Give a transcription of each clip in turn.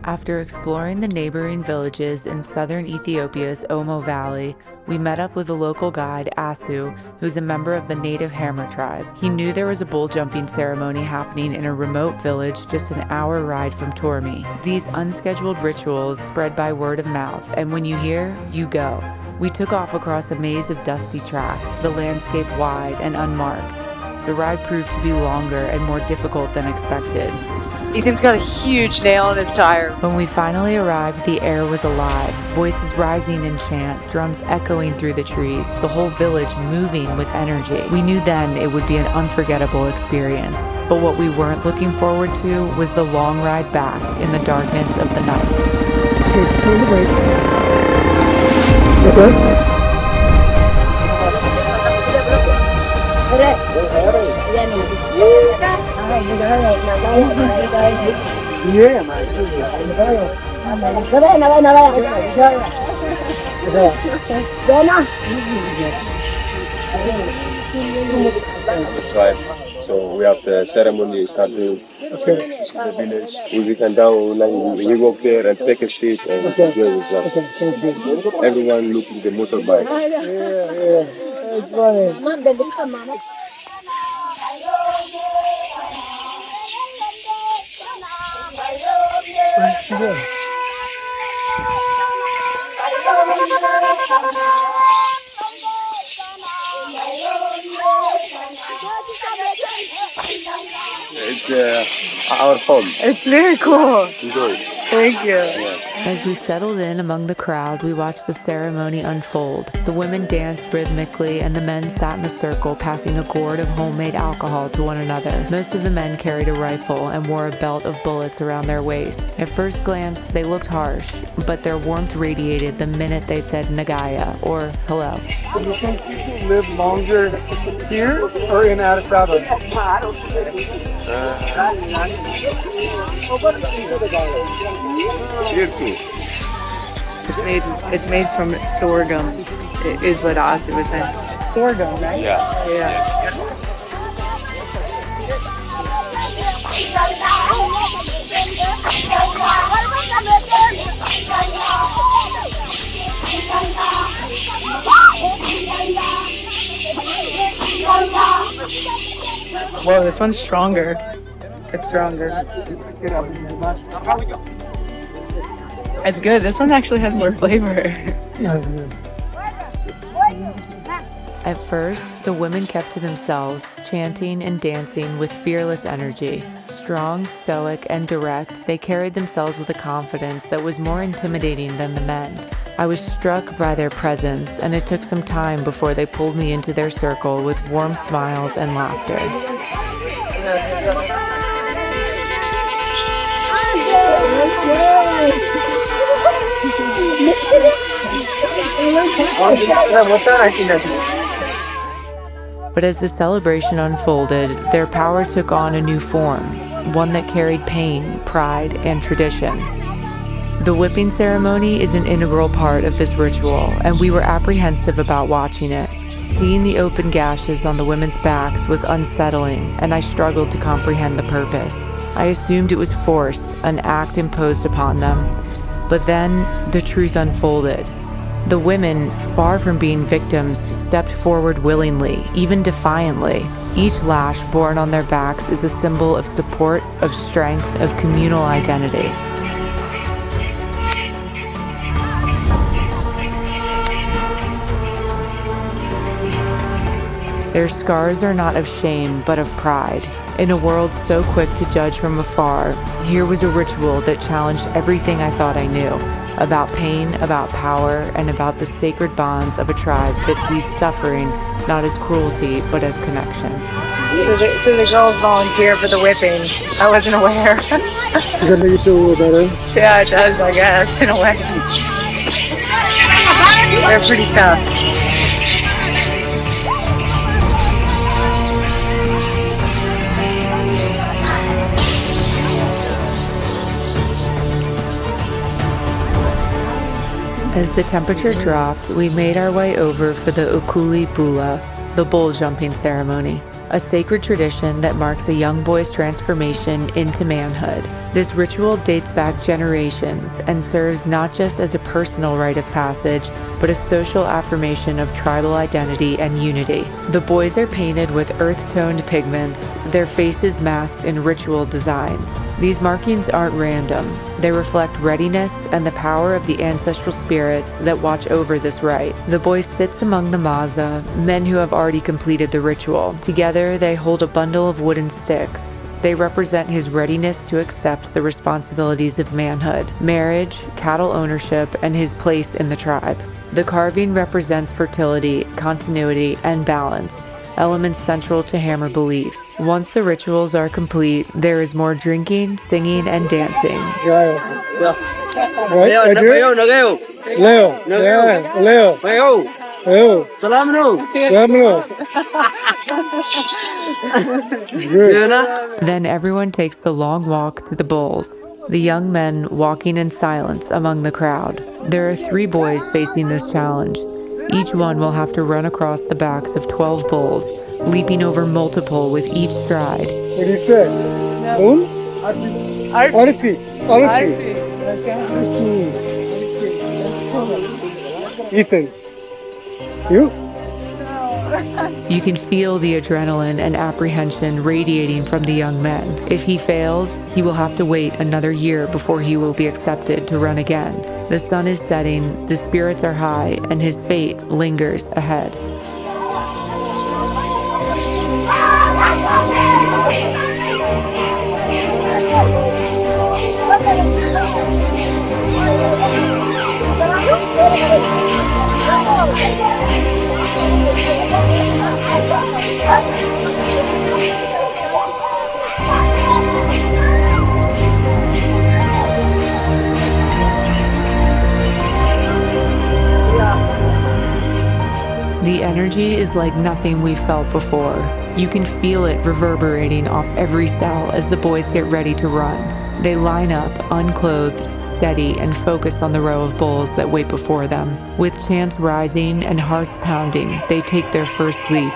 After exploring the neighboring villages in southern Ethiopia's Omo Valley, we met up with a local guide, S.2, who's a member of the native Hamar tribe. He knew there was a bull jumping ceremony happening in a remote village just an hour ride from Turmi. These unscheduled rituals spread by word of mouth, and when you hear, you go. We took off across a maze of dusty tracks, the landscape wide and unmarked. The ride proved to be longer and more difficult than expected. Ethan's got a huge nail in his tire. When we finally arrived, the air was alive, voices rising in chant, drums echoing through the trees, the whole village moving with energy. We knew then it would be an unforgettable experience. But what we weren't looking forward to was the long ride back in the darkness of the night. Okay, turn the brakes. Okay. Tribe. So we have the ceremony starting. Okay. This is the village. We can down, like, we walk there and take a seat and go with them. Okay, sounds good. Everyone looking the motorbike. Yeah. It's funny. Where's she going? It's our home. It's very cool. Enjoy. Thank you. Yeah. As we settled in among the crowd, we watched the ceremony unfold. The women danced rhythmically and the men sat in a circle, passing a gourd of homemade alcohol to one another. Most of the men carried a rifle and wore a belt of bullets around their waist. At first glance, they looked harsh, but their warmth radiated the minute they said Nagaya, or hello. Do you think people live longer here or in Addis Ababa? Here too. It's made from sorghum, is what Ozzy was saying. Sorghum, right? Yeah. Yeah. Whoa, this one's stronger. It's stronger. It's good. This one actually has more flavor. That's good. At first, the women kept to themselves, chanting and dancing with fearless energy. Strong, stoic, and direct, they carried themselves with a confidence that was more intimidating than the men. I was struck by their presence, and it took some time before they pulled me into their circle with warm smiles and laughter. But as the celebration unfolded, their power took on a new form, one that carried pain, pride, and tradition. The whipping ceremony is an integral part of this ritual, and we were apprehensive about watching it. Seeing the open gashes on the women's backs was unsettling, and I struggled to comprehend the purpose. I assumed it was forced, an act imposed upon them. But then, the truth unfolded. The women, far from being victims, stepped forward willingly, even defiantly. Each lash borne on their backs is a symbol of support, of strength, of communal identity. Their scars are not of shame, but of pride. In a world so quick to judge from afar, here was a ritual that challenged everything I thought I knew. About pain, about power, and about the sacred bonds of a tribe that sees suffering not as cruelty, but as connection. So the girls volunteer for the whipping. I wasn't aware. Does that make you feel a little better? Yeah, it does, I guess, in a way. They're pretty tough. As the temperature dropped, we made our way over for the Ukuli Bula, the bull jumping ceremony, a sacred tradition that marks a young boy's transformation into manhood. This ritual dates back generations and serves not just as a personal rite of passage, but a social affirmation of tribal identity and unity. The boys are painted with earth-toned pigments, their faces masked in ritual designs. These markings aren't random. They reflect readiness and the power of the ancestral spirits that watch over this rite. The boy sits among the maza, men who have already completed the ritual. Together, they hold a bundle of wooden sticks. They represent his readiness to accept the responsibilities of manhood, marriage, cattle ownership, and his place in the tribe. The carving represents fertility, continuity, and balance, elements central to Hamar beliefs. Once the rituals are complete, there is more drinking, singing, and dancing. Right, I do? Leo. Yeah, Leo. Leo. Salam no. It's good. Then everyone takes the long walk to the bulls, the young men walking in silence among the crowd. There are 3 boys facing this challenge. Each one will have to run across the backs of 12 bulls, leaping over multiple with each stride. What do you say? Moon? Arfi. Ethan. You? You can feel the adrenaline and apprehension radiating from the young men. If he fails, he will have to wait another year before he will be accepted to run again. The sun is setting, the spirits are high, and his fate lingers ahead. The energy is like nothing we've felt before. You can feel it reverberating off every cell as the boys get ready to run. They line up, unclothed, steady, and focused on the row of bulls that wait before them. With chants rising and hearts pounding, they take their first leap.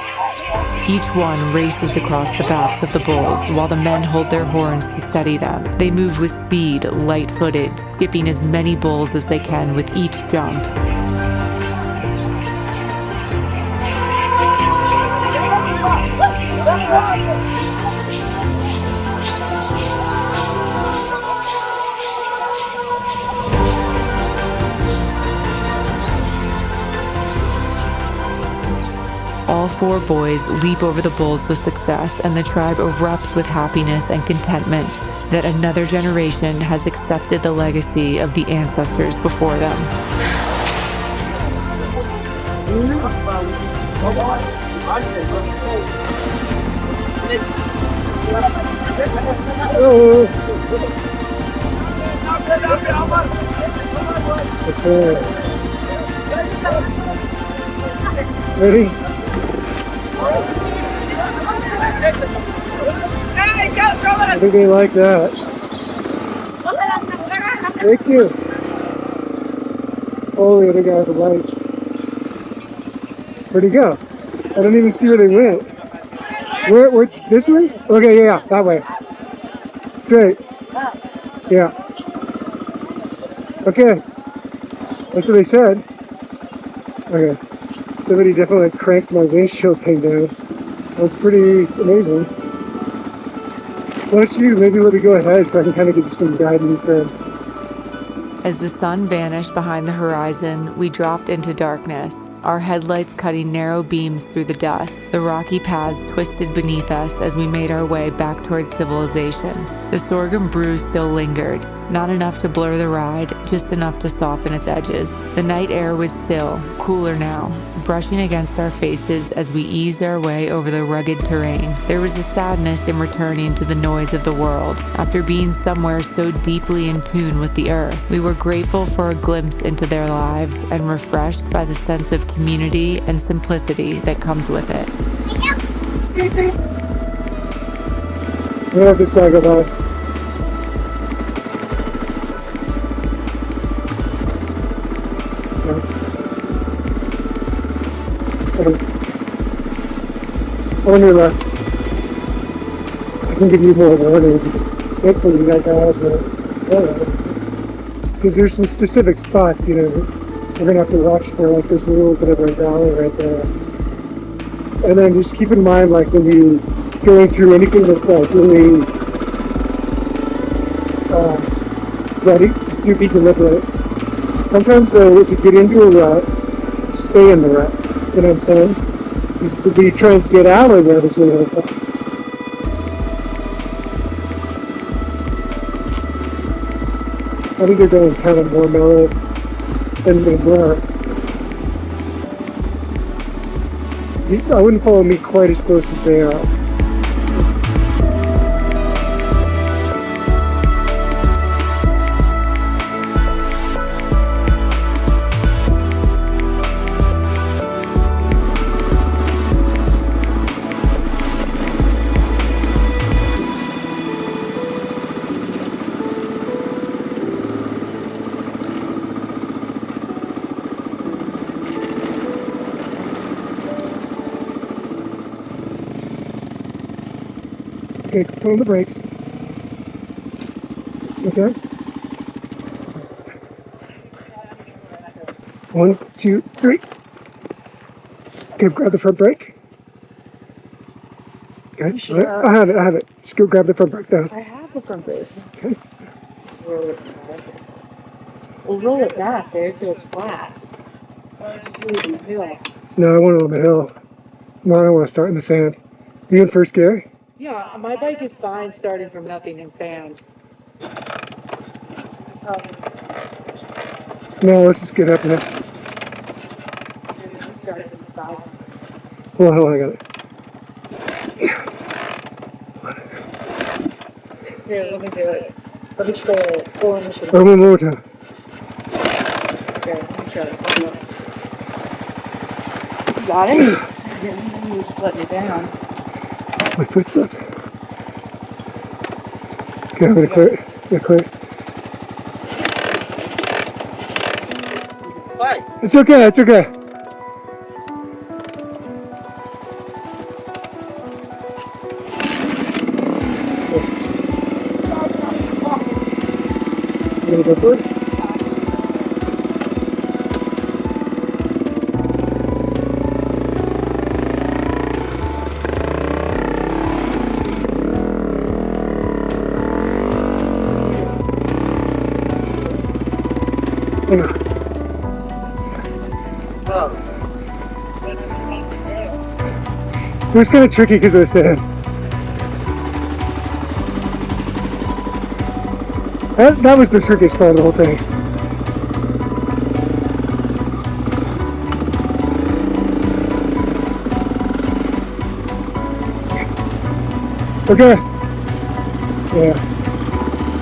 Each one races across the backs of the bulls while the men hold their horns to steady them. They move with speed, light-footed, skipping as many bulls as they can with each jump. All 4 boys leap over the bulls with success, and the tribe erupts with happiness and contentment that another generation has accepted the legacy of the ancestors before them. Okay. Ready? I think they like that. Thank you. Oh, the other guy with the lights. Where'd he go? I don't even see where they went. Where this way? Okay, yeah, that way. Straight. Yeah. Okay. That's what they said. Okay. Somebody definitely cranked my windshield thing down. That was pretty amazing. Why don't you maybe let me go ahead so I can kind of give you some guidance, man. As the sun vanished behind the horizon, we dropped into darkness, our headlights cutting narrow beams through the dust. The rocky paths twisted beneath us as we made our way back towards civilization. The sorghum bruise still lingered, not enough to blur the ride, just enough to soften its edges. The night air was still, cooler now, brushing against our faces as we eased our way over the rugged terrain. There was a sadness in returning to the noise of the world. After being somewhere so deeply in tune with the earth, we were grateful for a glimpse into their lives and refreshed by the sense of community and simplicity that comes with it. I'm gonna let this guy go by. On your left. I can give you more warning. Thankfully, that guy has a because there's some specific spots, you know, we're gonna have to watch for. Like there's a little bit of a valley right there, and then just keep in mind, like when you going through anything that's like really ready, just do be deliberate. Sometimes though, if you get into a rut, stay in the rut. You know what I'm saying? Just to be trying to get out of the rut is really helpful. I think they're going kind of more mellow than they were. I wouldn't follow me quite as close as they are. Okay, put on the brakes. Okay. 1, 2, 3. Okay, grab the front brake. Okay. Sure. I have it. Just go grab the front brake down. I have the front brake. Okay. Just roll it back. We'll roll it back there so it's flat. Why don't you do it in the hill? No, I want it on the hill. No, I don't want to start in the sand. You in first gear? Yeah, my bike is fine starting from nothing in sand. No, let's just get up there. Start from the side. Hold on, I got it. Here, let me do it. Let me try it. Oh, let me show you. One more time. Here, let me try it. You got it? You just let me down. My foot slipped. Okay, I'm gonna clear it. Clear it. Hi. It's okay, it's okay. You gonna go for it? Hang on. It was kind of tricky because of the sand. That was the trickiest part of the whole thing. Okay. Yeah.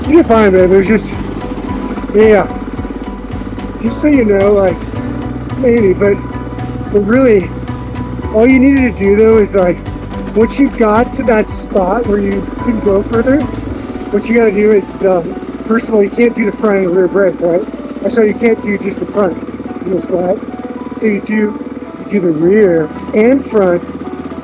You did fine, man. It was just, yeah. Just so you know, like, maybe, but really, all you needed to do though is like, once you got to that spot where you couldn't go further, what you gotta do is, first of all, you can't do the front and rear brake, right? So you can't do just the front, you know, slide. So you do the rear and front,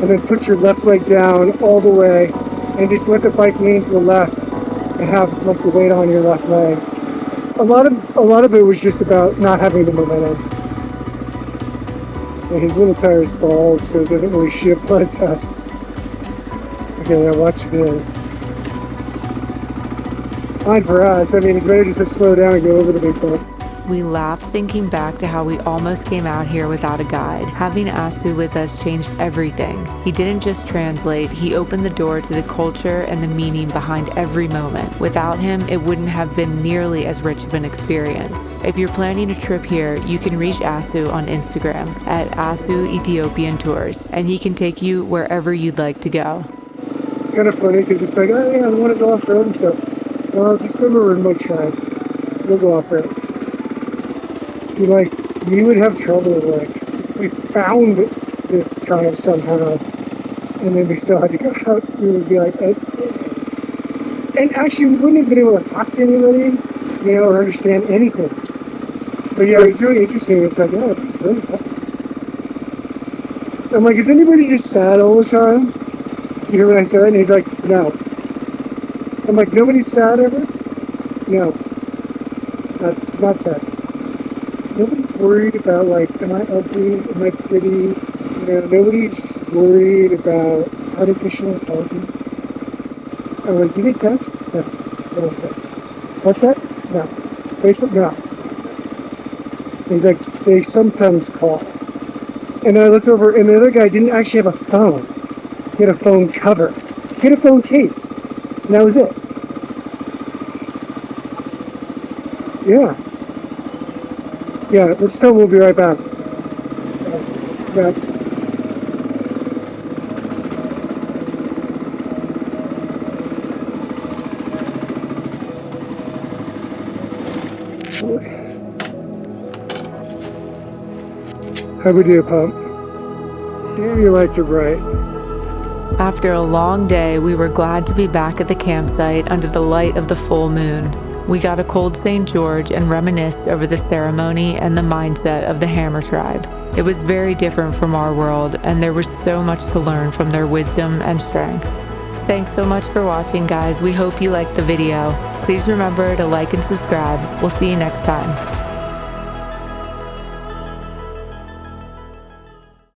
and then put your left leg down all the way, and just let the bike lean to the left, and have like the weight on your left leg. A lot of it was just about not having the momentum. And his little tire is bald, so it doesn't really shoot a blood test. Okay, now watch this. It's fine for us. I mean, it's better just to slow down and go over the big bump. We laughed thinking back to how we almost came out here without a guide. Having Asu with us changed everything. He didn't just translate, he opened the door to the culture and the meaning behind every moment. Without him, it wouldn't have been nearly as rich of an experience. If you're planning a trip here, you can reach Asu on Instagram at Asu Ethiopian Tours, and he can take you wherever you'd like to go. It's kind of funny because it's like, oh yeah, I want to go off-road and stuff. Well, just go to a remote tribe. We'll go off-road. See, like, we would have trouble, like, if we found this tribe somehow, and then we still had to go out, we would be like, and actually, we wouldn't have been able to talk to anybody, you know, or understand anything. But yeah, it's really interesting. It's like, yeah, it's really fun. I'm like, is anybody just sad all the time? You hear what I said? And he's like, no. I'm like, nobody's sad ever? No, not sad. Nobody's worried about, like, am I ugly? Am I pretty? You know, nobody's worried about artificial intelligence. I'm like, do they text? No, they don't text. WhatsApp? No. Facebook? No. He's like, they sometimes call. And I look over, and the other guy didn't actually have a phone. He had a phone cover. He had a phone case. And that was it. Yeah. Yeah, let's tell him we'll be right back. Back. How we do, Pump? Damn, your lights are bright. After a long day, we were glad to be back at the campsite under the light of the full moon. We got a cold St. George and reminisced over the ceremony and the mindset of the Hamar tribe. It was very different from our world, and there was so much to learn from their wisdom and strength. Thanks so much for watching, guys. We hope you liked the video. Please remember to like and subscribe. We'll see you next time.